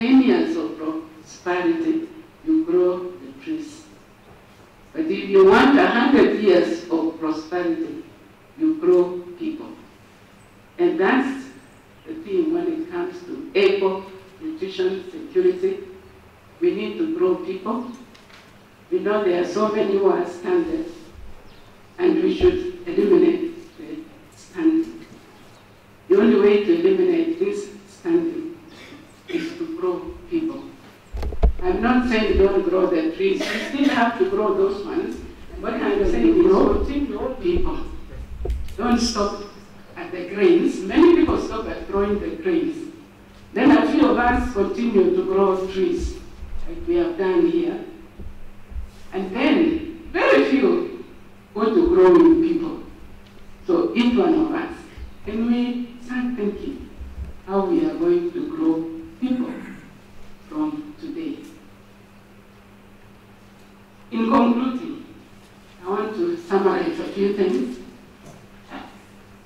10 years of prosperity, you grow the trees. But if you want 100 years of prosperity, you grow people. And that's the thing when it comes to eco, nutrition, security. We need to grow people. We know there are so many who are standards, and we should eliminate the standing. The only way to eliminate this standing is to grow people. I'm not saying don't grow the trees. You still have to grow those ones. What I'm saying is grow people. Don't stop at the grains. Many people stop at growing the grains. Then a few of us continue to grow trees, like we have done here. And then very few go to growing people. So each one of us, can we start thinking how we are going to grow people from today? In concluding, I want to summarize a few things.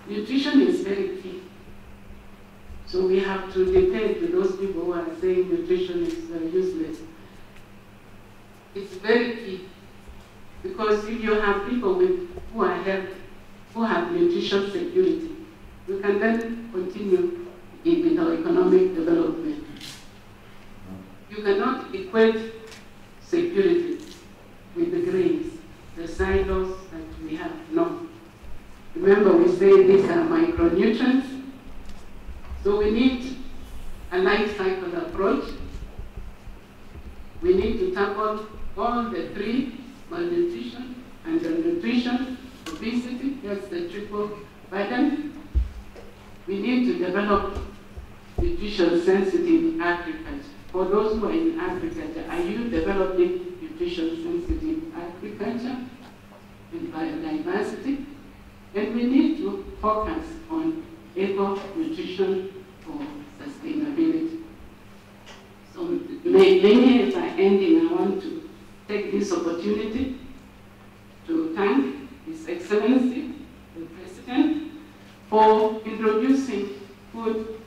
Nutrition is very key. So we have to debate with those people who are saying nutrition is useless. It's very key. Because if you have people who are healthy, who have nutrition security, we can then continue with our economic development. You cannot equate security with the grains, the silos that we have. No. Remember, we say these are micronutrients. So we need a life cycle approach. We need to tackle all the three: malnutrition, undernutrition, obesity. That's the triple burden. We need to develop nutrition sensitive agriculture. For those who are in agriculture, are you developing nutrition sensitive agriculture and biodiversity? And we need to focus on eco-nutrition for sustainability. So maybe as I ending, I want to take this opportunity to thank His Excellency, the President, for introducing food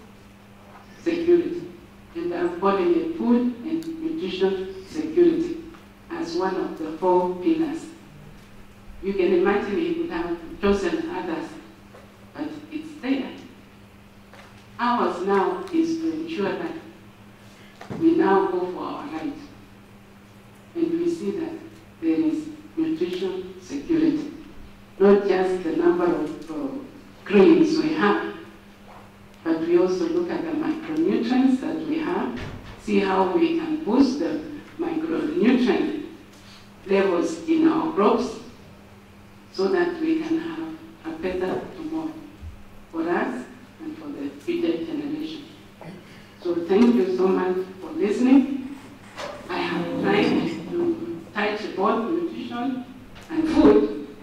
security. And I'm calling it food and nutrition security as one of the 4 pillars. You can imagine he could have chosen others, but it's there. Ours now is to ensure that we now go for our right. And we see that there is nutrition security. Not just the number of grains we have, but we also look at the micronutrients that we have, see how we can boost the micronutrient levels in our crops so that we can have a better tomorrow for us and for the future generation. So thank you so much for listening. I have tried to touch both nutrition and food,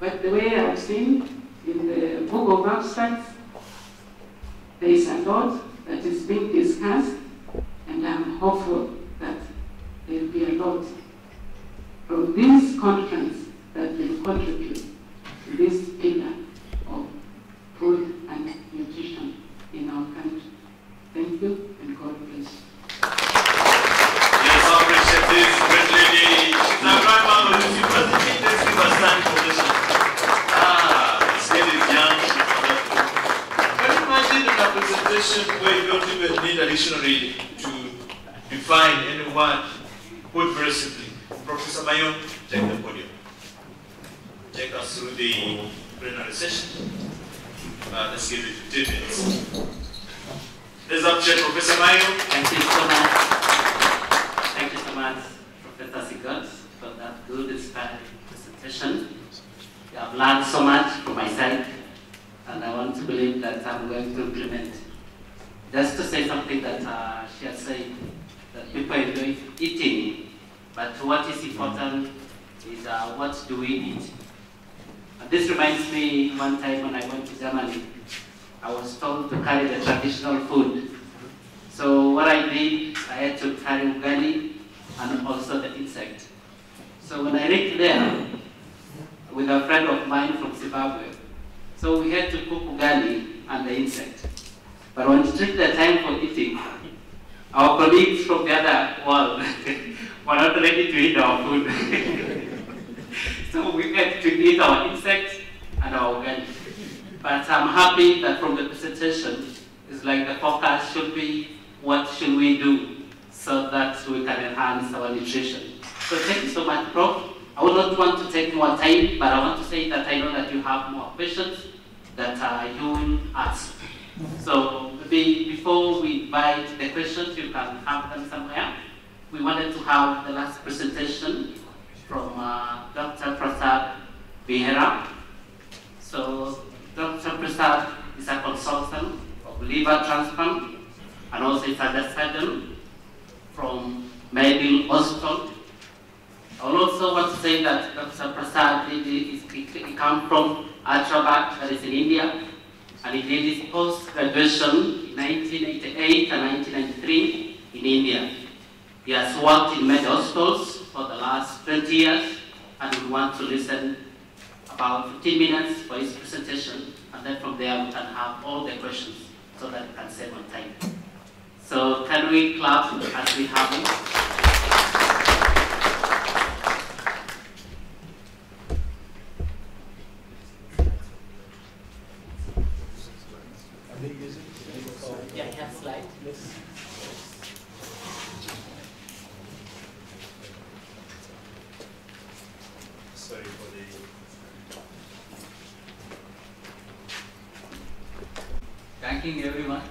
but the way I've seen in the book of abstracts, there is a lot that is being discussed, and I'm hopeful that there will be a lot from this conference that will contribute to this pillar of food and nutrition in our country. Thank you, and God bless you. Yes, I appreciate this great lady. She's a grandmother of the university. Let's give her a standing ovation. This lady is young. Can you imagine in a presentation where you don't even need a dictionary to define any word, put very simply? Professor Mayon, take the podium. Take us through the plenary session. Let's give it 15 minutes. Let's appreciate Professor Mayon. Thank you so much. Thank you so much, Professor Sigot, for that good, inspiring presentation. You have learned so much from my side, and I want to believe that I'm going to implement. Just to say something that she has said, that people enjoy eating, but what is important is what do we eat? And this reminds me one time when I went to Germany, I was told to carry the traditional food. So what I did, I had to carry ugali and also the insect. So when I reached there, with a friend of mine from Zimbabwe, so we had to cook ugali and the insect. But when it took the time for eating, our colleagues from the other world were not ready to eat our food. So we had to eat our insects and our organic. But I'm happy that from the presentation, it's like the focus should be what should we do so that we can enhance our nutrition. So thank you so much, Prof. I would not want to take more time, but I want to say that I know that you have more questions that you will ask. So maybe before we invite the questions, you can have them somewhere. We wanted to have the last presentation from Dr. Prasad Vihera. So Dr. Prasad is a consultant of liver transplant and also is a surgeon from Mayville Hospital. I would also want to say that Dr. Prasad he comes from Hyderabad, that is in India, and he did his post-graduation in 1988 and 1993 in India. He has worked in many hospitals for the last 20 years, and we want to listen about 15 minutes for his presentation, and then from there we can have all the questions so that we can save on time. So can we clap as we have him? Yeah, he has slides. Sorry for the... Thanking everyone,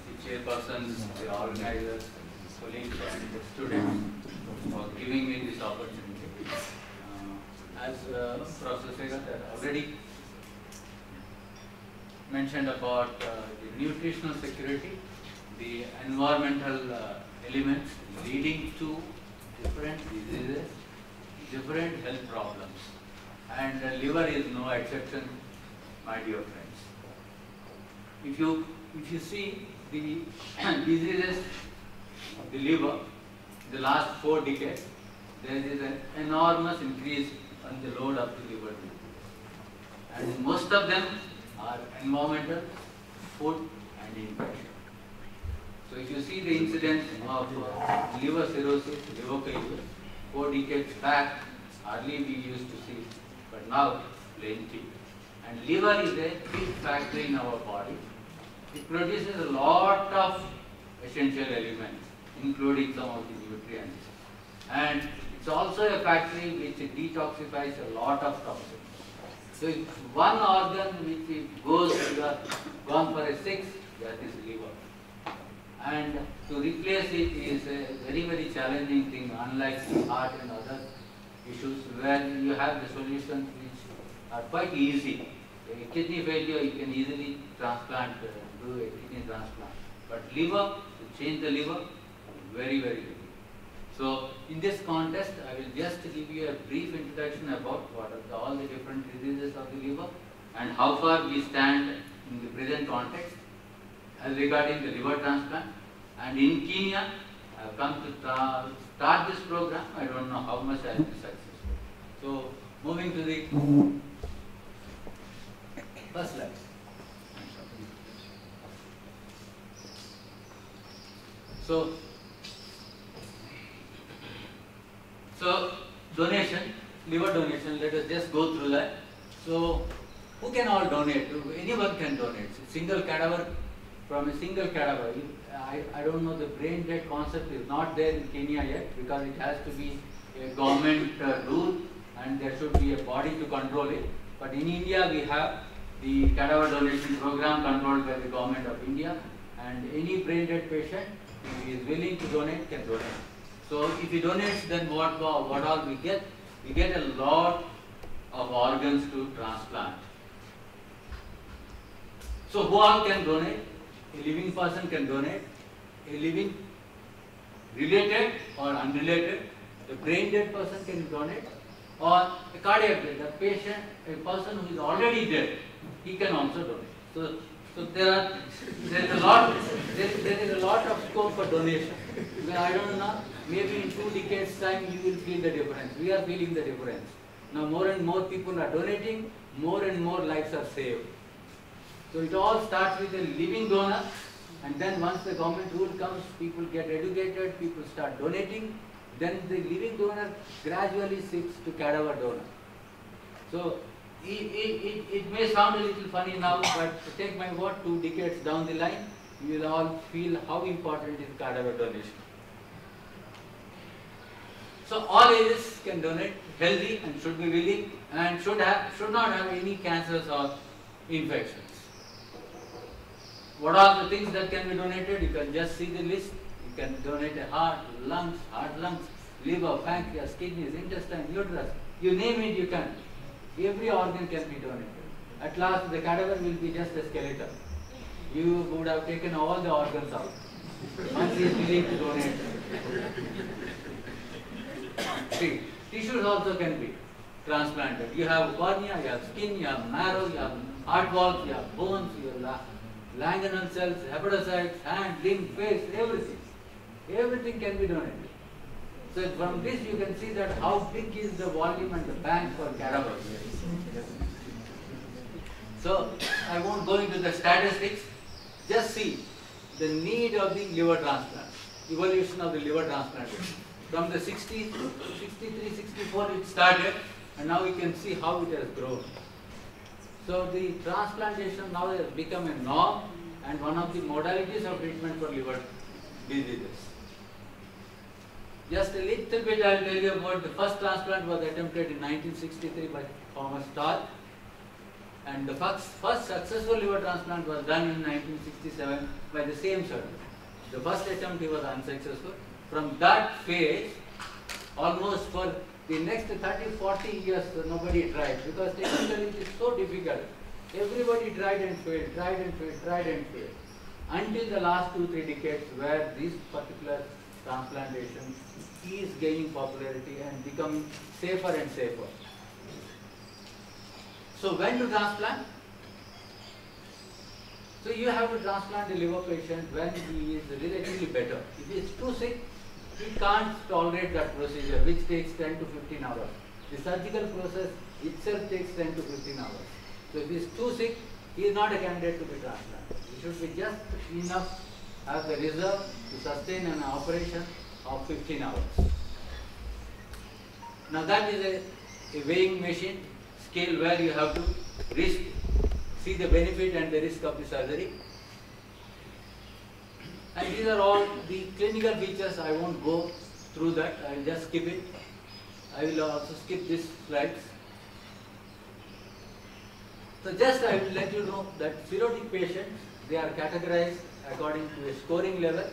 the chairpersons, the organizers, colleagues and the students for giving me this opportunity. As Professor Segat already mentioned about the nutritional security, the environmental elements leading to different diseases, different health problems, and liver is no exception, my dear friends. If you see the diseases of the liver, the last 4 decades, there is an enormous increase on the load of the liver, and most of them are environmental, food, and infection. So if you see the incidence of liver cirrhosis, liver failure, 4 decades back, hardly we used to see, but now plenty. And liver is a big factor in our body. It produces a lot of essential elements, including some of the nutrients. And it's also a factory which detoxifies a lot of toxins. So if one organ which goes, you are gone for a 6, that is liver. And to replace it is a very, very challenging thing, unlike the heart and other issues where you have the solutions which are quite easy. A kidney failure, you can easily transplant, do a kidney transplant. But liver, to change the liver, very, very difficult. So in this context, I will just give you a brief introduction about what are all the different diseases of the liver and how far we stand in the present context as regarding the liver transplant. And in Kenya, I have come to start this program. I don't know how much I will be successful. So moving to the first slide. So donation, liver donation, let us just go through that. So who can all donate? Anyone can donate. Single cadaver, from a single cadaver. I don't know, the brain dead concept is not there in Kenya yet because it has to be a government rule and there should be a body to control it. But in India we have the cadaver donation program controlled by the government of India, and any brain dead patient who is willing to donate can donate. So if he donates, then what all we get? We get a lot of organs to transplant. So who all can donate? A living person can donate, a living related or unrelated, a brain dead person can donate, or a cardiac dead, a patient, a person who is already dead, he can also donate. So there is a lot of scope for donation. I don't know, maybe in 2 decades time you will feel the difference. We are feeling the difference. Now more and more people are donating, more and more lives are saved. So it all starts with a living donor And then once the government rule comes, people get educated, people start donating, then the living donor gradually shifts to cadaver donor. So it may sound a little funny now, but take my word, 2 decades down the line, you will all feel how important is cadaver donation. So all ages can donate, healthy and should be willing, and should not have any cancers or infections. What are the things that can be donated? You can just see the list. You can donate a heart, lungs, liver, pancreas, kidneys, intestine, uterus. You name it, you can. Every organ can be donated. At last, the cadaver will be just a skeleton. You would have taken all the organs out once he is willing to donate. See, tissues also can be transplanted. You have cornea, you have skin, you have marrow, you have heart valves, you have bones, you have languinal cells, hepatocytes, hand, limb, face, everything. Everything can be donated. So from this you can see that how big is the volume and the bank for cadavers. So I won't go into the statistics. Just see the need of the liver transplant, evolution of the liver transplantation. From the 60s, 63, 64 it started, and now you can see how it has grown. So the transplantation now has become a norm and one of the modalities of treatment for liver diseases. Just a little bit I will tell you about the first transplant was attempted in 1963 by Thomas Starr, and the first successful liver transplant was done in 1967 by the same surgeon. The first attempt he was unsuccessful. From that phase, almost for the next 30-40 years nobody tried, because technically it is so difficult. Everybody tried and failed, tried and failed, tried and failed. Until the last 2-3 decades where this particular transplantation is gaining popularity and becoming safer and safer. So when to transplant? So you have to transplant a liver patient when he is relatively better. If he is too sick, he can't tolerate that procedure, which takes 10 to 15 hours. The surgical process itself takes 10 to 15 hours. So if he is too sick, he is not a candidate to be transplanted. He should be just enough, have the reserve to sustain an operation of 15 hours. Now that is a weighing machine scale where you have to see the benefit and the risk of the surgery. And these are all the clinical features. I won't go through that. I will just skip it. I will also skip these slides. So just I will let you know that cirrhotic patients, they are categorized according to a scoring level.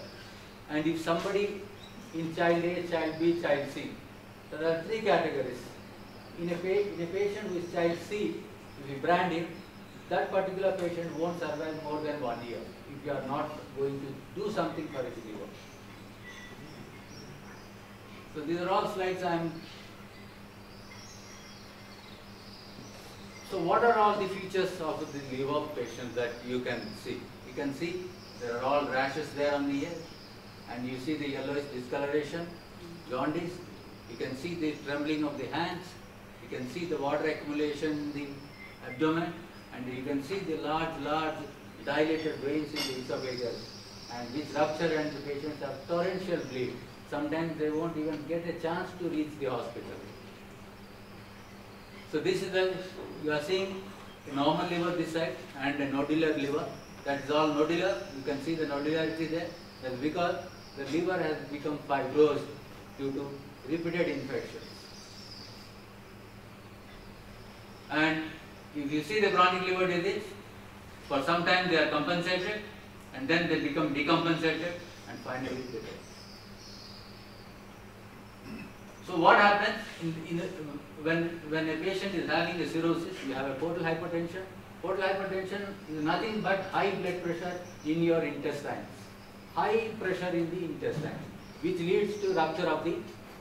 And if somebody in child A, child B, child C, there are 3 categories. In a patient who is child C, if we brand him, that particular patient won't survive more than 1 year if you are not going to do something for his liver. So these are all slides So what are all the features of the liver patients that you can see? You can see there are all rashes there on the ear, and you see the yellowish discoloration, jaundice. You can see the trembling of the hands. You can see the water accumulation in the abdomen, and you can see the large dilated veins in the esophagus, and which rupture and the patients have torrential bleed. Sometimes they won't even get a chance to reach the hospital. So this is you are seeing a normal liver this side and a nodular liver. That is all nodular. You can see the nodularity there. That's because the liver has become fibrosed due to repeated infections. And if you see the chronic liver disease, for some time they are compensated, and then they become decompensated, and finally they die. So what happens when a patient is having a cirrhosis? You have a portal hypertension. Portal hypertension is nothing but high blood pressure in your intestines. High pressure in the intestine, which leads to rupture of the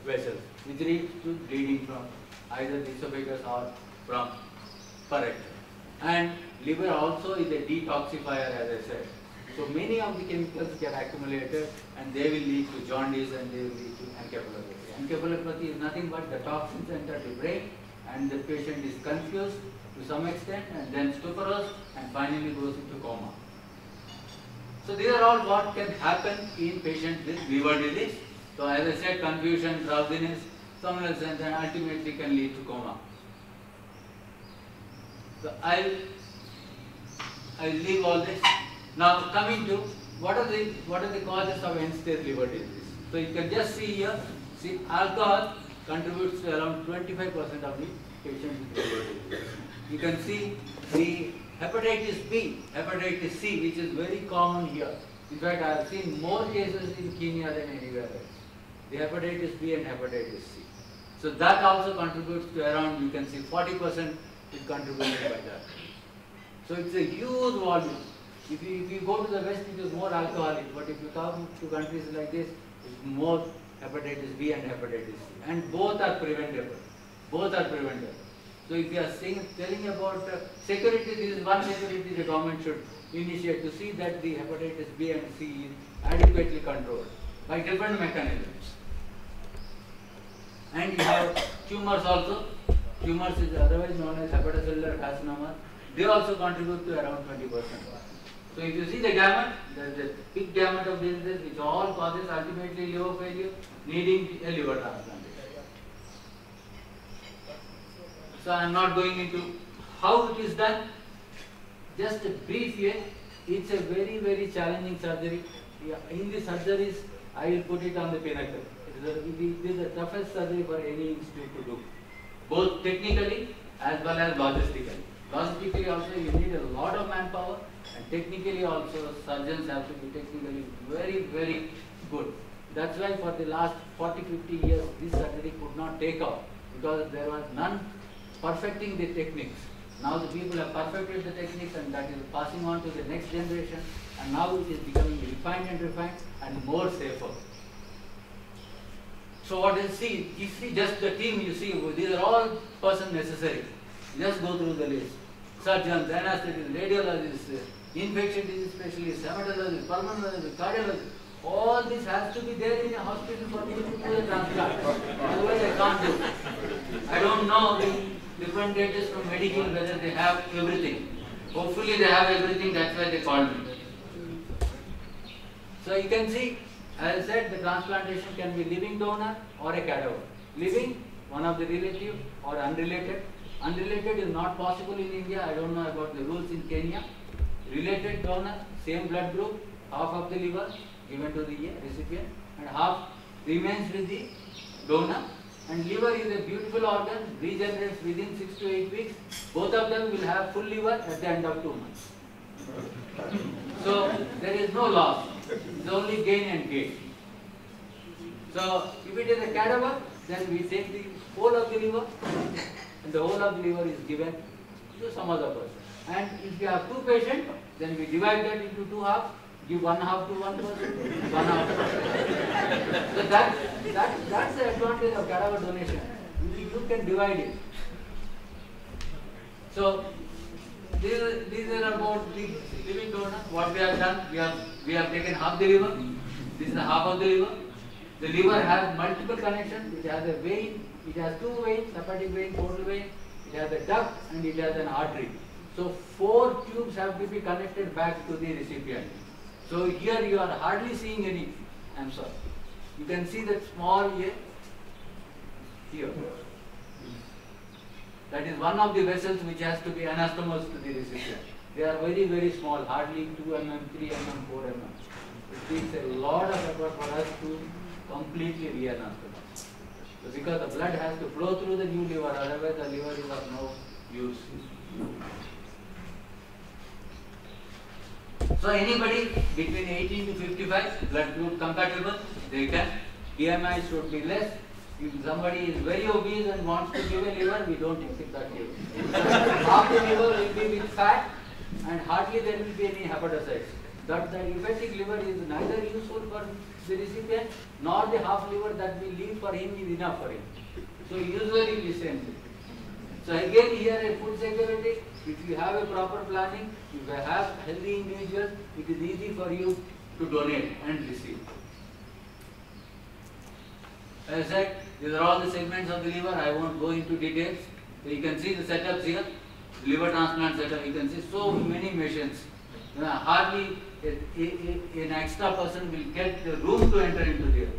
vessels, which leads to bleeding from either the esophagus or from rectum. And liver also is a detoxifier, as I said. So many of the chemicals get accumulated, and they will lead to jaundice and they will lead to encephalopathy. Encephalopathy is nothing but the toxins enter the brain, and the patient is confused to some extent, and then stuporous, and finally goes into coma. So these are all what can happen in patients with liver disease. So as I said, confusion, drowsiness, somnolence, and then ultimately can lead to coma. So I'll leave all this. Now coming to what are the causes of end-stage liver disease? So you can just see here. See, alcohol contributes to around 25% of the patients with liver disease. You can see the hepatitis B, hepatitis C, which is very common here. In fact, I have seen more cases in Kenya than anywhere else. The hepatitis B and hepatitis C. So that also contributes to around, you can see 40% is contributed by that. So it's a huge volume. If you go to the West, it is more alcoholic, but if you come to countries like this, it's more hepatitis B and hepatitis C. And both are preventable. Both are preventable. So if you are telling about security, this is one security the government should initiate to see that the hepatitis B and C is adequately controlled by different mechanisms. And you have tumors also. Tumors is otherwise known as hepatocellular carcinoma. They also contribute to around 20%. So if you see the gamut, there is a big gamut of diseases which all causes ultimately liver failure, needing a liver transplantation. So I am not going into how it is done. Just a brief here. It's a very, very challenging surgery. In the surgeries, I will put it on the pinnacle. It is the toughest surgery for any institute to do, both technically as well as logistically. Logistically also you need a lot of manpower, and technically also surgeons have to be technically very, very good. That's why for the last 40-50 years this surgery could not take off, because there was none perfecting the techniques. Now the people have perfected the techniques, and that is passing on to the next generation, and now it is becoming refined and more safer. So what you see, just the team, you see, these are all persons necessary. Just go through the list. Surgeons, anesthetists, radiologists, infection disease specialists, hematologists, pulmonologists, cardiologists. All this has to be there in a hospital for people to do a transplant. Otherwise I can't do it. I don't know the different dentists from medical whether they have everything. Hopefully they have everything, that's why they called me. So you can see, as I said, the transplantation can be living donor or a cadaver. Living, one of the relative, or unrelated. Unrelated is not possible in India. I don't know about the rules in Kenya. Related donor, same blood group, half of the liver given to the recipient and half remains with the donor. And liver is a beautiful organ, regenerates within 6 to 8 weeks. Both of them will have full liver at the end of 2 months. So there is no loss. It's only gain and gain. So if it is a cadaver, then we take the whole of the liver, and the whole of the liver is given to some other person. And if you have 2 patients, then we divide that into 2 halves, give 1 half to one person, 1 half to person. So that's the advantage of cadaver donation. You can divide it. So these are about the living donor. What we have done, we have taken half the liver. This is the half of the liver. The liver has multiple connections. It has a vein. It has 2 veins, hepatic vein, portal vein. It has a duct and it has an artery. So 4 tubes have to be connected back to the recipient. So here you are hardly seeing any. I'm sorry. You can see that small here. That is one of the vessels which has to be anastomosed to the recipient. They are very, very small, hardly 2 mm, 3 mm, 4 mm. It takes a lot of effort for us to completely re-anastomose. So because the blood has to flow through the new liver, otherwise the liver is of no use. So anybody between 18 to 55, blood group compatible, they can. BMI should be less. If somebody is very obese and wants to give a liver, we don't accept that liver. Half the liver will be with fat and hardly there will be any hepatocytes. That the hepatic liver is neither useful for the recipient nor the half liver that we leave for him is enough for him. So usually we send it. So again here a food security, if you have a proper planning, if you have healthy individuals, it is easy for you to donate and receive. As I said, these are all the segments of the liver. I won't go into details. So you can see the setups here, liver transplant setup. You can see so many machines. Hardly an extra person will get the room to enter into there.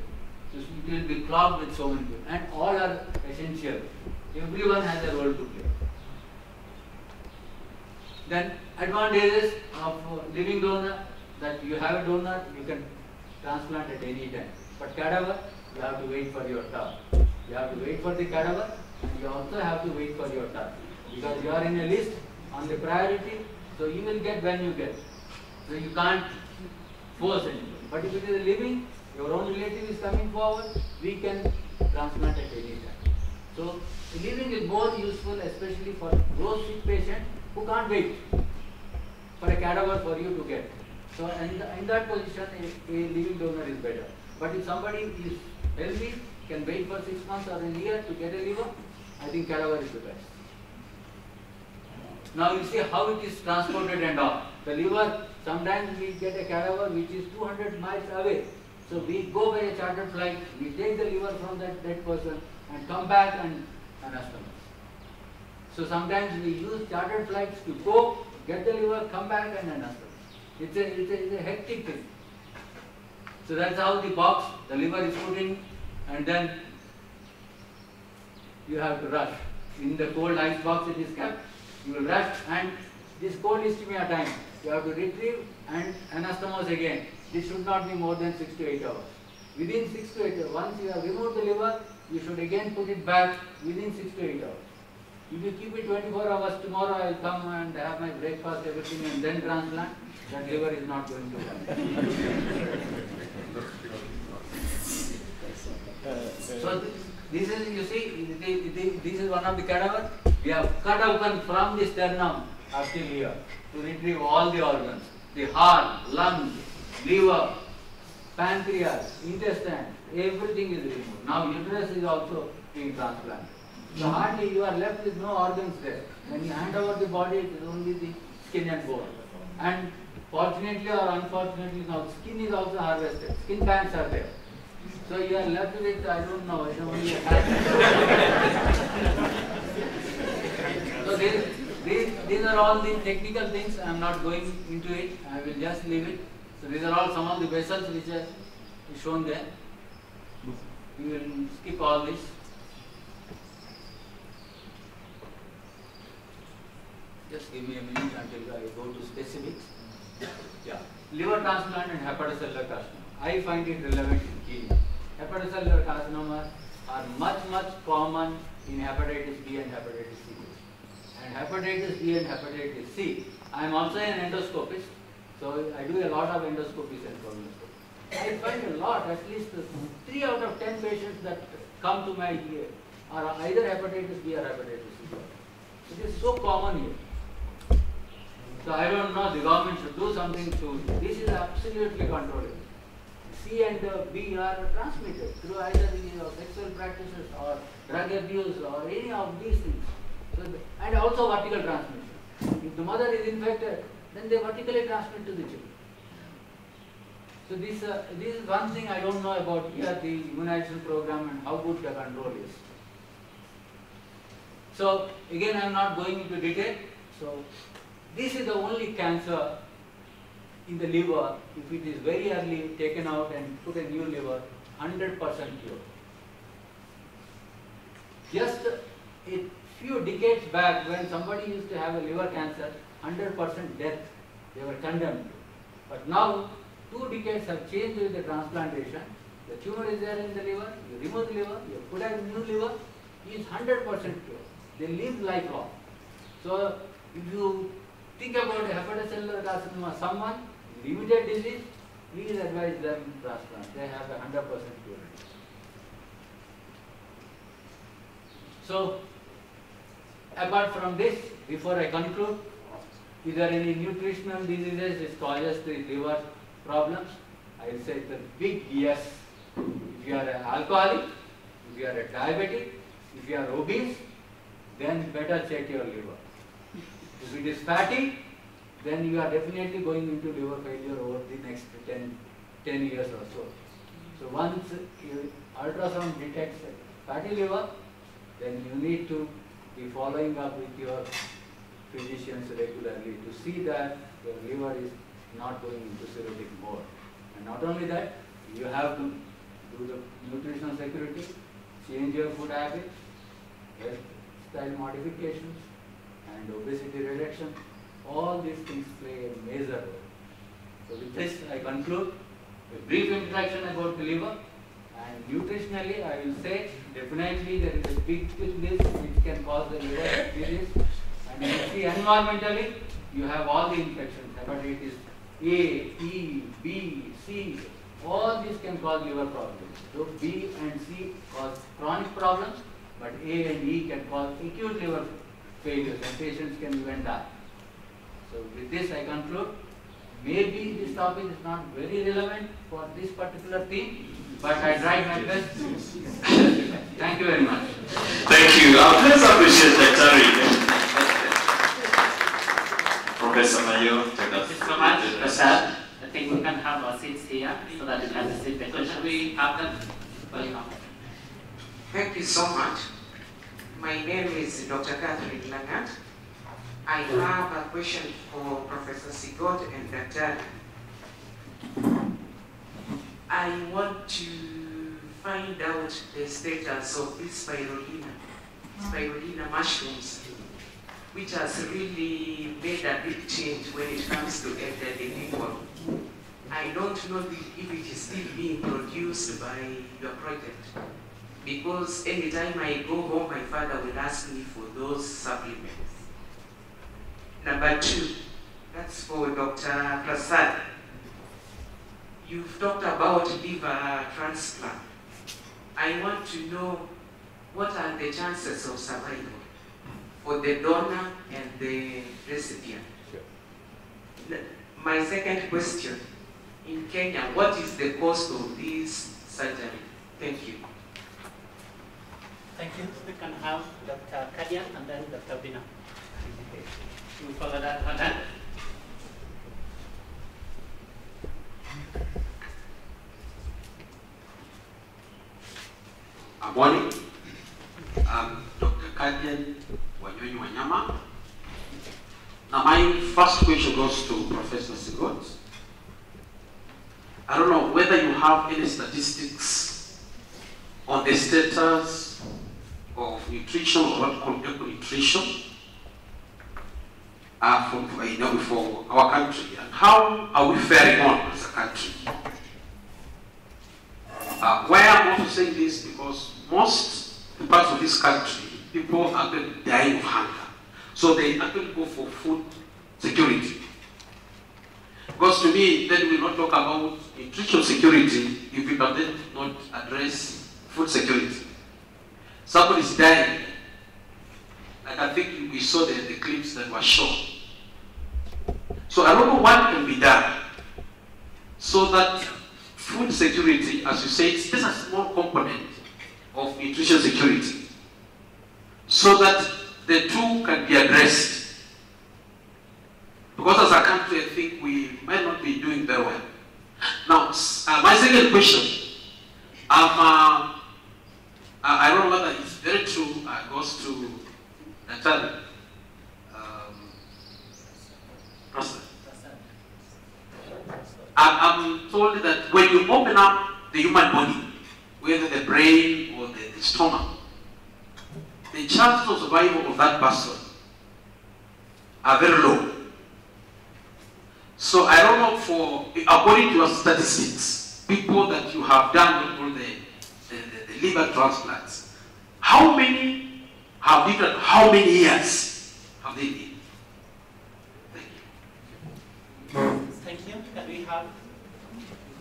So it will be clogged with so many people, and all are essential. Everyone has a role to play. Then advantages of living donor, that you have a donor, you can transplant at any time. But cadaver, you have to wait for your turn. You have to wait for the cadaver, and you also have to wait for your turn. Because you are in a list on the priority, so you will get when you get. So you can't force anybody. But if it is a living, your own relative is coming forward, we can transplant at any time. So living is more useful, especially for those sick patients who can't wait for a cadaver for you to get. So in that position, a living donor is better. But if somebody is healthy, can wait for 6 months or a year to get a liver, I think cadaver is the best. Now you see how it is transported and all. The liver, sometimes we get a cadaver which is 200 miles away. So we go by a chartered flight, we take the liver from that dead person and come back and anastomose. So sometimes we use chartered flights to go, get the liver, come back and anastomose. It's a hectic thing. So that's how the box, the liver is put in, and then you have to rush. In the cold ice box it is kept, you will rush, and this cold ischemia time, you have to retrieve and anastomose again. This should not be more than 6 to 8 hours. Within 6 to 8 hours, once you have removed the liver, you should again put it back within 6 to 8 hours. If you keep it 24 hours, tomorrow I will come and have my breakfast, everything, and then transplant, that liver is not going to work. So this is, you see, this is one of the cadaver. We have cut open from the sternum up till here to retrieve all the organs. The heart, lungs, liver, pancreas, intestine, everything is removed. Now uterus is also being transplanted. So hardly you are left with no organs there. When you hand over the body, it is only the skin and bone. And fortunately or unfortunately, now skin is also harvested. Skin banks are there. So you are left with, I don't know, it's only a So these are all the technical things. I am not going into it. I will just leave it. So these are all some of the vessels which are shown there. We will skip all this. Just give me a minute until I go to specifics. Yeah, liver transplant and hepatocellular carcinoma. I find it relevant in healing. Hepatocellular carcinomas are much common in hepatitis B and hepatitis C. And hepatitis B and hepatitis C, I am also an endoscopist, so I do a lot of endoscopies and colonoscopies. I find a lot, at least 3 out of 10 patients that come to my ear are either hepatitis B or hepatitis C. It is so common here. So I don't know, the government should do something to, this is absolutely controllable. C and B are transmitted through either sexual practices or drug abuse or any of these things. So and also vertical transmission. If the mother is infected, then they vertically transmit to the children. So this is one thing I don't know about here, the immunization program and how good the control is. So again, I am not going into detail. So this is the only cancer in the liver, if it is very early taken out and put a new liver, 100% cure. Just a few decades back, when somebody used to have a liver cancer, 100% death, they were condemned to. But now, 2 decades have changed with the transplantation. The tumor is there in the liver, you remove the liver, you put a new liver, he is 100% cure. They live lifelong. So, if you think about a hepatocellular carcinoma, someone limited disease, please advise them transplant. They have a 100% cure. So, apart from this, before I conclude, is there any nutritional diseases which causes the liver problems? I will say the big yes. If you are an alcoholic, if you are a diabetic, if you are obese, then better check your liver. If it is fatty, then you are definitely going into liver failure over the next 10 years or so. So once ultrasound detects fatty liver, then you need to be following up with your physicians regularly to see that your liver is not going into cirrhotic mode. And not only that, you have to do the nutritional security, change your food habits, lifestyle modifications, and obesity reduction. All these things play a major role. So with this, I conclude a brief introduction about the liver. And nutritionally, I will say definitely there is a big list which can cause the liver disease. And you see environmentally, you have all the infections, hepatitis A, E, B, C, all these can cause liver problems. So B and C cause chronic problems, but A and E can cause acute liver failures and patients can even die. So with this I conclude. Maybe this topic is not very relevant for this particular theme, but I tried my best. Thank you very much. Thank you. Let's appreciate Dr. Professor Mayo, take us. Thank you so much, Prasad. I think we can have our seats here so that we can receive the questions. We have them. Thank you so much. My name is Dr. Catherine Langat. I have a question for Professor Sigot and Dr. I want to find out the status of this spirulina mushrooms, which has really made a big change when it comes to elderly people. I don't know if it is still being produced by your project, because anytime I go home, my father will ask me for those supplements. Number two, that's for Dr. Prasad. You've talked about liver transplant. I want to know what are the chances of survival for the donor and the recipient. Sure. My second question, in Kenya, what is the cost of this surgery? Thank you. Thank you. We can have Dr. Kadian and then Dr. Bina. You follow that one then? Good morning. I'm Dr. Kadian Wanyonyi Wanyama. Now my first question goes to Professor Sigot. I don't know whether you have any statistics on the status of nutrition or what called nutrition for our country, and how are we faring on as a country? Why I'm also saying this, because most parts of this country, people are actually dying of hunger. So they actually go for food security. Because to me, then we will not talk about nutrition security if we can then not address food security. Somebody is dying. Like I think we saw the clips that were shown. So I don't know what can be done so that food security, as you say, is just a small component of nutrition security, so that the two can be addressed. Because as a country, I think we might not be doing very well. Now, my second question, I don't know whether it's very true, goes to Dr. I'm told that when you open up the human body, whether the brain or the stomach, the chances of survival of that person are very low. So I don't know, according to your statistics, people that you have done all the liver transplants, how many have lived, and how many years have they lived? Thank you. Thank you. Can we have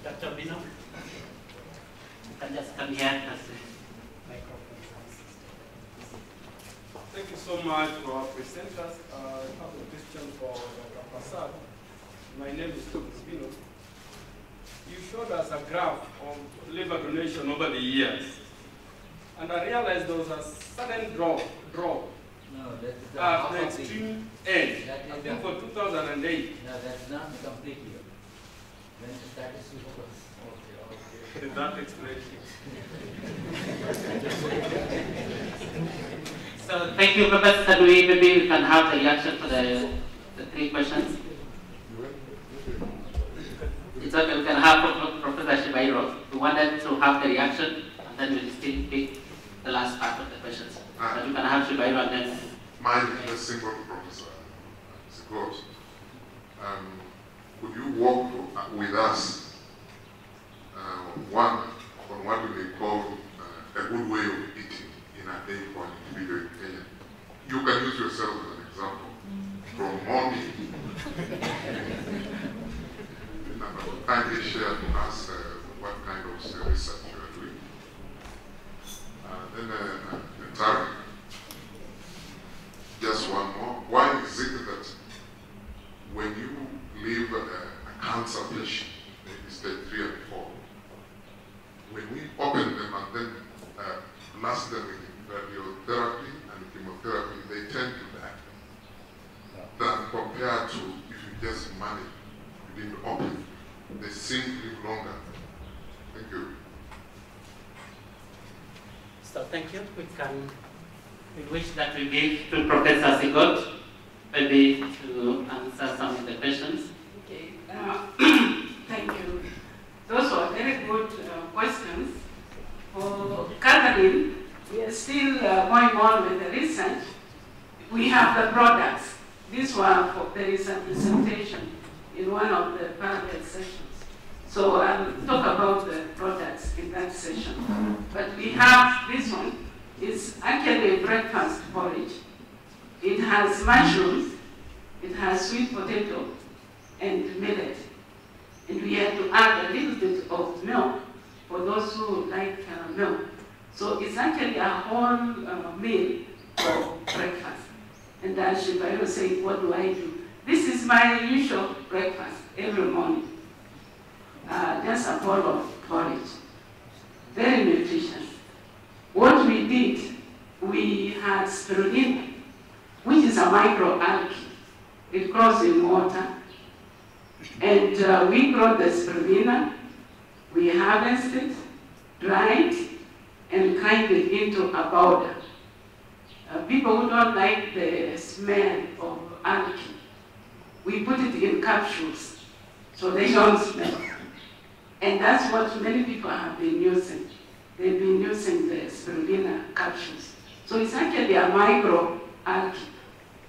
Dr. Bino? You can just come here as the microphone. Thank you so much for our presenters. I have a question for Dr. Prasad. My name is Thomas Bino. You showed us a graph of liver donation over the years. And I realized there was a sudden drop No, that's at the extreme end. I think for 2008. No, that's not the complete year. When the statistics was. Okay. Did that explain So thank you, Professor. Maybe we can have the reaction for the three questions. It's okay, we can have Professor Shibairo. We wanted to have the reaction, and then we'll still pick the last part of the questions. But you can have Shibairo and then... Mine is a single professor. It's close. Could you walk with us on what we may call a good way of eating in a day for an individual in Kenya? You can use yourself as an example. From morning, kindly share to us what kind of research you are doing. Then Tara, just one more. Why is it that when you leave a cancer patient, maybe stage 3 and 4, when we open them and then blast them with radiotherapy and chemotherapy, they tend to die. Than compared to if you just manage, you didn't open, they seem to live longer. Thank you. So thank you. We wish that we gave to Professor Sigot maybe to answer some of the questions. Okay. Thank you. Those were very good questions. For Catherine, we are still going on with the research. We have the products. This one, there is a presentation in one of the parallel sessions. So I'll talk about the products in that session. But we have this one. It's actually a breakfast porridge. It has mushrooms, it has sweet potato, and millet. And we have to add a little bit of milk for those who like milk. So it's actually a whole meal for breakfast. And as Shibairo said, what do I do? This is my usual breakfast every morning. Just a bowl of porridge. Very nutritious. What we did, we had spirulina, which is a microalgae. It grows in water. And we grow the spirulina, we harvest it, dry it, and grind it into a powder. People who don't like the smell of algae, we put it in capsules so they don't smell. And that's what many people have been using. They've been using the spirulina capsules. So it's actually a microalgae.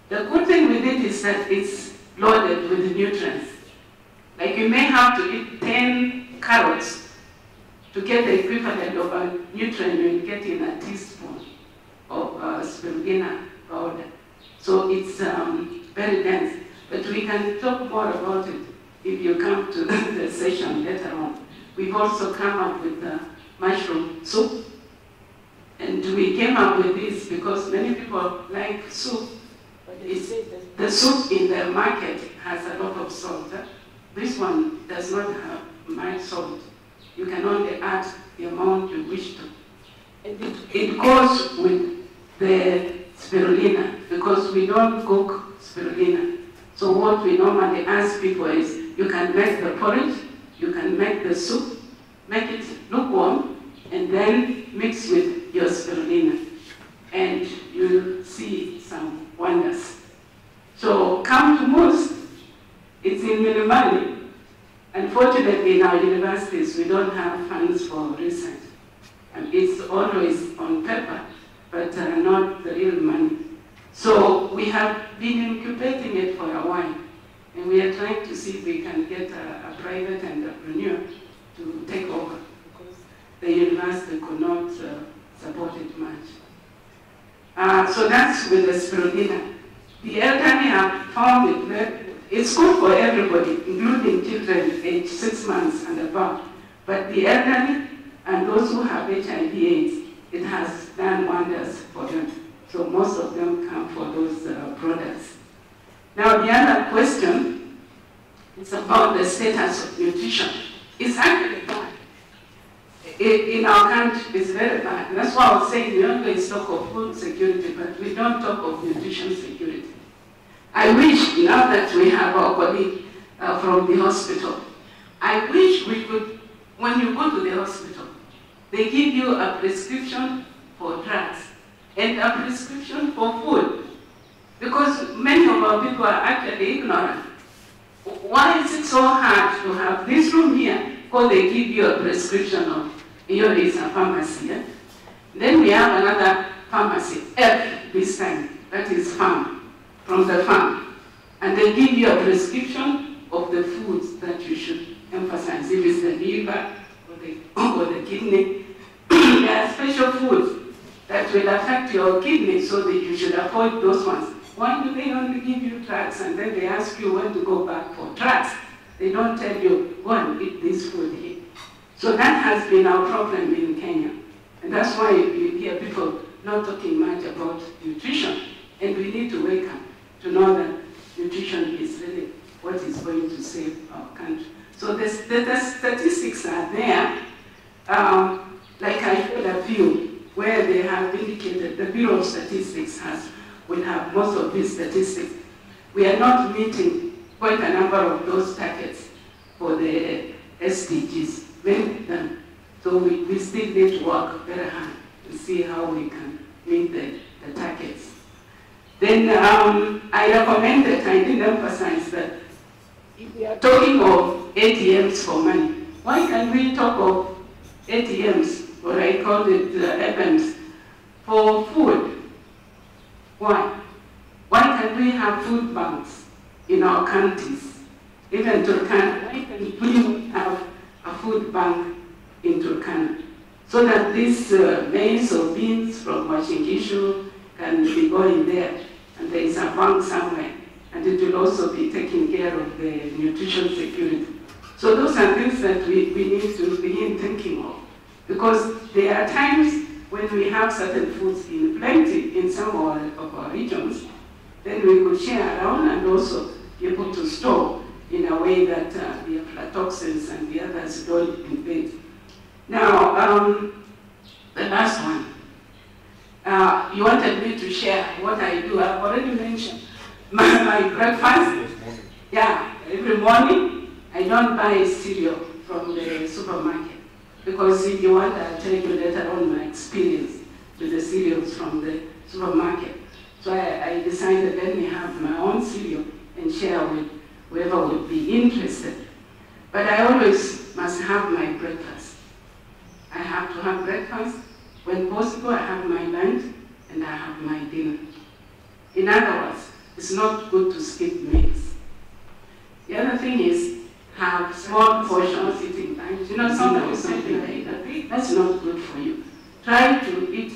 The good thing with it is that it's loaded with nutrients. Like you may have to eat 10 carrots to get the equivalent of a nutrient you get in a teaspoon of spirulina powder. So it's very dense. But we can talk more about it if you come to the session later on. We've also come up with the mushroom soup. And we came up with this because many people like soup. The soup in the market has a lot of salt. This one does not have much salt. You can only add the amount you wish to. And it goes with the spirulina because we don't cook spirulina. So what we normally ask people is, you can make the porridge, you can make the soup, make it lukewarm, and then mix with your spirulina. And you'll see some wonders. So come to most. It's in Milimani. Unfortunately, in our universities, we don't have funds for research. And it's always on paper, but not the real money. So we have been incubating it for a while. And we are trying to see if we can get a private entrepreneur to take over, because the university could not support it much. So that's with the spirulina. The elderly have found it it's good for everybody, including children aged 6 months and above. But the elderly and those who have HIV/AIDS, it has done wonders for them. So most of them come for those products. Now the other question is about the status of nutrition. It's actually bad. In our country, it's very bad. That's why I was saying we always talk of food security, but we don't talk of nutrition security. I wish, now that we have our colleague from the hospital, I wish we could, when you go to the hospital, they give you a prescription for drugs and a prescription for food. Because many of our people are actually ignorant. why is it so hard to have this room here? Because they give you a prescription of, here is a pharmacy. Yeah? Then we have another pharmacy, F this time, that is farm, from the farm. And they give you a prescription of the foods that you should emphasize. If it's the liver or the kidney, there are special foods that will affect your kidney, so that you should avoid those ones. Why do they only give you drugs and then they ask you when to go back for drugs? They don't tell you, go and eat this food here. So that has been our problem in Kenya. And that's why you hear people not talking much about nutrition. And we need to wake up to know that nutrition is really what is going to save our country. So the statistics are there. Like I showed a few where they have indicated, the Bureau of Statistics will have most of these statistics. We are not meeting quite a number of those targets for the SDGs, many of them. So we still need to work very hard to see how we can meet the targets. Then I recommended, I didn't emphasize that if we are talking of ATMs for money, why can we talk of ATMs, or I call it FMs, for food? Why? Why can't we have food banks in our counties? Even Turkana, why can't we have a food bank in Turkana? So that these maize or beans from Washingishu can be going there, and there is a bank somewhere, and it will also be taking care of the nutrition security. So those are things that we need to begin thinking of, because there are times when we have certain foods in plenty in some of our regions, then we could share around and also be able to store in a way that the aflatoxins and the others don't invade. Now, the last one. You wanted me to share what I do. I've already mentioned my breakfast. Yeah, every morning I don't buy cereal from the supermarket, because if you want, I'll tell you later on my experience with the cereals from the supermarket. So I decided let me have my own cereal and share with whoever would be interested. But I always must have my breakfast. I have to have breakfast. When possible, I have my lunch and I have my dinner. In other words, it's not good to skip meals. The other thing is have small portions eating times. You know, sometimes something like that, that's not good for you. Try to eat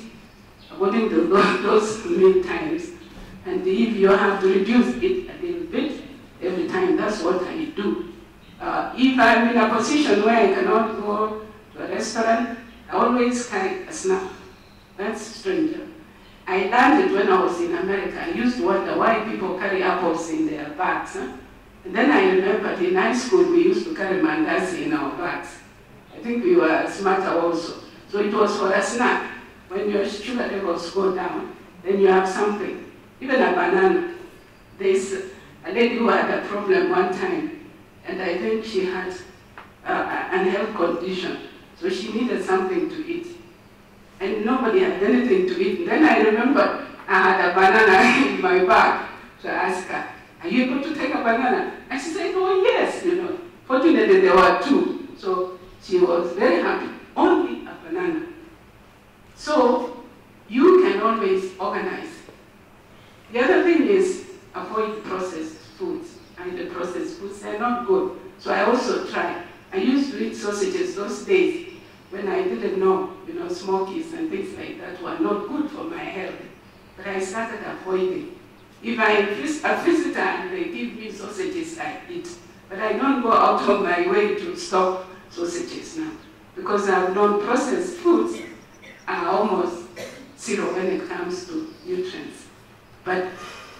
according to those meal times. And if you have to reduce it a little bit every time, that's what I do. If I'm in a position where I cannot go to a restaurant, I always carry a snack. That's strange. I learned it when I was in America. I used to wonder why people carry apples in their bags. Huh? And then I remembered in high school we used to carry mandazi in our bags. I think we were smarter also. So it was for a snack. When your sugar levels go down, then you have something. Even a banana. There's a lady who had a problem one time, and I think she had an health condition. So she needed something to eat. And nobody had anything to eat. And then I remembered I had a banana in my bag. So I asked her, are you able to take a banana? And she said, oh yes, you know. Fortunately, there were two. So she was very happy. Only a banana. So you can always organize. The other thing is avoid processed foods. And the processed foods, they're not good. So I also try. I used to eat sausages those days when I didn't know, you know, smokies and things like that were not good for my health. But I started avoiding. If I visit a visitor and they give me sausages, I eat. But I don't go out of my way to stop sausages now, because I've known processed foods are almost zero when it comes to nutrients. But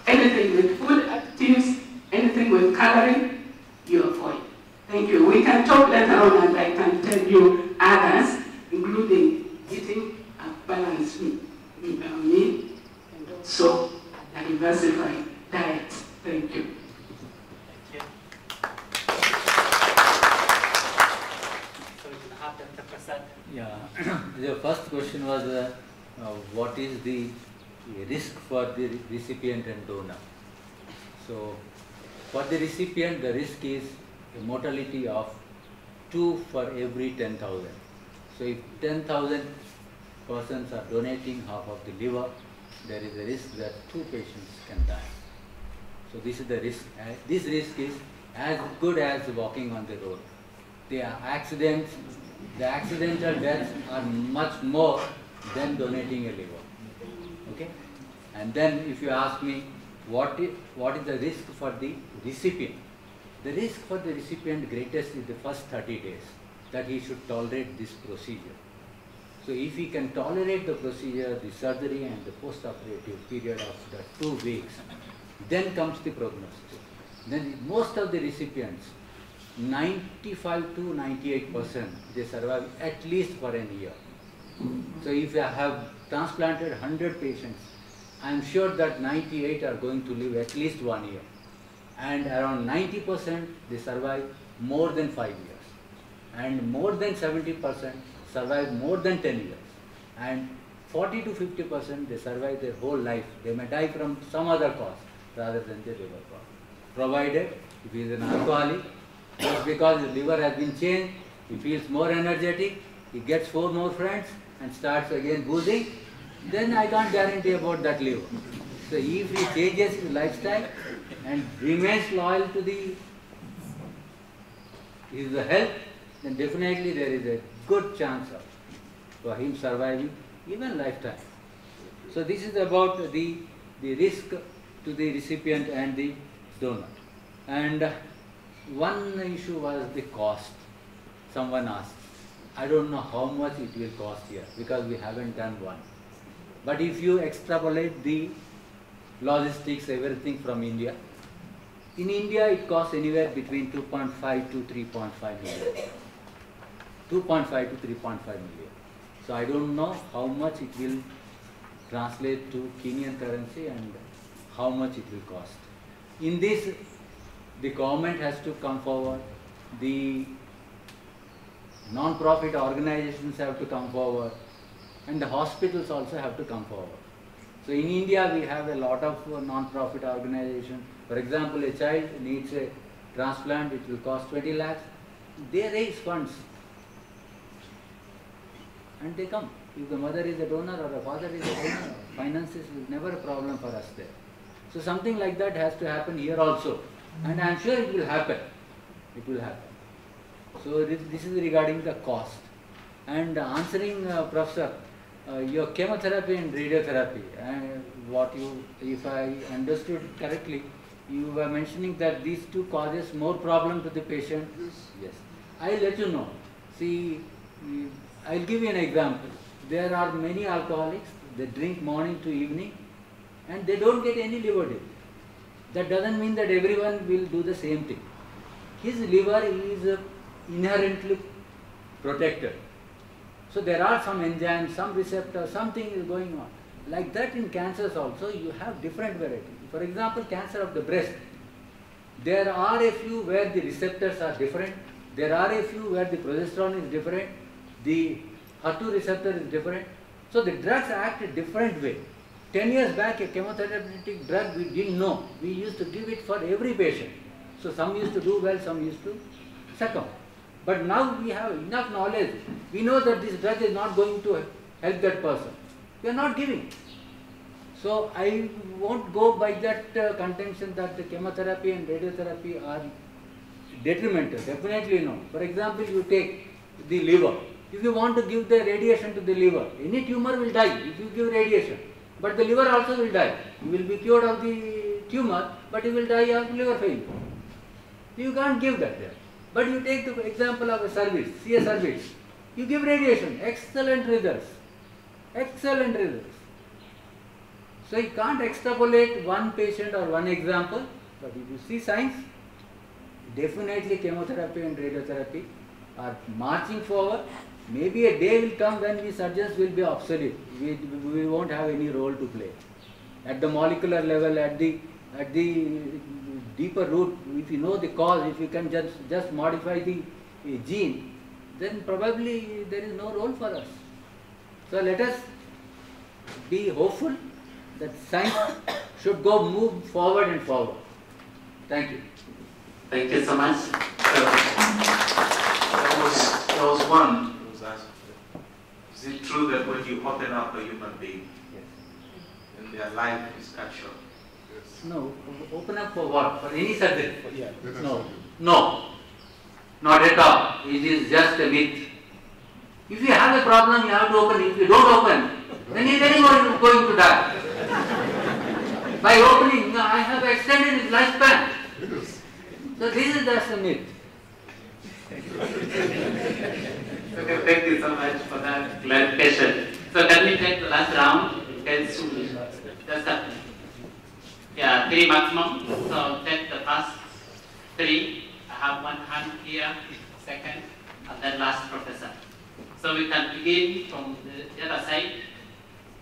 anything with food additives, anything with coloring, you avoid. Thank you. We can talk later on and I can tell you others, including eating a balanced meal and also a diversified diet. Thank you. Thank you. So we can have Dr. Prasad. Yeah, the first question was what is the risk for the recipient and donor? So For the recipient, the risk is a mortality of 2 for every 10,000. So if 10,000 persons are donating half of the liver, there is a risk that 2 patients can die. So this is the risk. This risk is as good as walking on the road. The accidents, the accidental deaths are much more than donating a liver. Okay? And then if you ask me, what is the risk for the recipient? The risk for the recipient greatest is the first 30 days, that he should tolerate this procedure. So if he can tolerate the procedure, the surgery and the post-operative period of the 2 weeks, then comes the prognosis. Then most of the recipients, 95 to 98%, they survive at least for a year. So if I have transplanted 100 patients, I am sure that 98 are going to live at least 1 year. And around 90% they survive more than 5 years. And more than 70% survive more than 10 years. And 40 to 50% they survive their whole life. They may die from some other cause rather than the liver cause. Provided if he is an alcoholic, just because his liver has been changed, he feels more energetic, he gets 4 more friends and starts again boozing, then I can't guarantee about that liver. So if he changes his lifestyle and remains loyal to his health, then definitely there is a good chance for him surviving even lifetime. So this is about the risk to the recipient and the donor. And one issue was the cost. Someone asked, I don't know how much it will cost here because we haven't done one. But if you extrapolate the logistics, everything from India, in India it costs anywhere between 2.5 to 3.5 million. 2.5 to 3.5 million. So I don't know how much it will translate to Kenyan currency and how much it will cost. In this, the government has to come forward, the non-profit organizations have to come forward, and the hospitals also have to come forward. So in India we have a lot of non-profit organizations. For example, a child needs a transplant, it will cost 20 lakhs. They raise funds and they come. If the mother is a donor or a father is a donor, finances is never a problem for us there. So something like that has to happen here also. And I am sure it will happen. It will happen. So this is regarding the cost. And answering Professor, your chemotherapy and radiotherapy, if I understood correctly, you were mentioning that these 2 causes more problem to the patient. Yes. I'll let you know. See, I'll give you an example. There are many alcoholics, they drink morning to evening and they don't get any liver damage. That doesn't mean that everyone will do the same thing. His liver is inherently protected. So there are some enzymes, some receptors, something is going on. Like that in cancers also, you have different varieties. For example, cancer of the breast. There are a few where the receptors are different. There are a few where the progesterone is different. The HER2 receptor is different. So the drugs act a different way. 10 years back, a chemotherapeutic drug we didn't know. We used to give it for every patient. So some used to do well, some used to succumb. But now we have enough knowledge. We know that this drug is not going to help that person. We are not giving. So I won't go by that contention that the chemotherapy and radiotherapy are detrimental. Definitely no. For example, you take the liver. If you want to give the radiation to the liver, any tumor will die if you give radiation. But the liver also will die. You will be cured of the tumor, but you will die of liver failure. You can't give that there. But you take the example of a cervix, see a cervix. You give radiation, excellent results. Excellent results. So you can't extrapolate one patient or one example, but if you see science, definitely chemotherapy and radiotherapy are marching forward. Maybe a day will come when we surgeons will be obsolete. We won't have any role to play. At the molecular level, at the deeper root, if you know the cause, if you can just modify the gene, then probably there is no role for us. So let us be hopeful that science should move forward and forward. Thank you. Thank you so much. There was one who was asked, is it true that when you open up a human being, and their life is cut short? No, open up for what? For any subject? Yeah. No. No. Not at all. It is just a myth. If you have a problem, you have to open. If you don't open, then he is anyway going to die. By opening, I have extended his lifespan. So this is just a myth. Okay, thank you so much for that clarification. So can we take the last round? Just yeah, 3 maximum. So take the first 3. I have one hand here, second, and then last professor. So we can begin from the other side,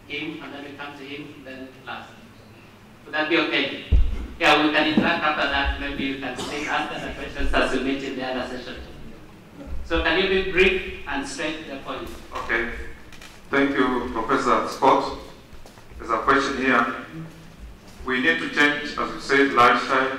him, and then we come to him, then last. Would that be okay? Yeah, we can interact after that. Maybe you can still answer the questions as we meet in the other session. So can you be brief and straight to the point? Okay. Thank you, Professor Scott. There's a question here. We need to change, as you said, lifestyle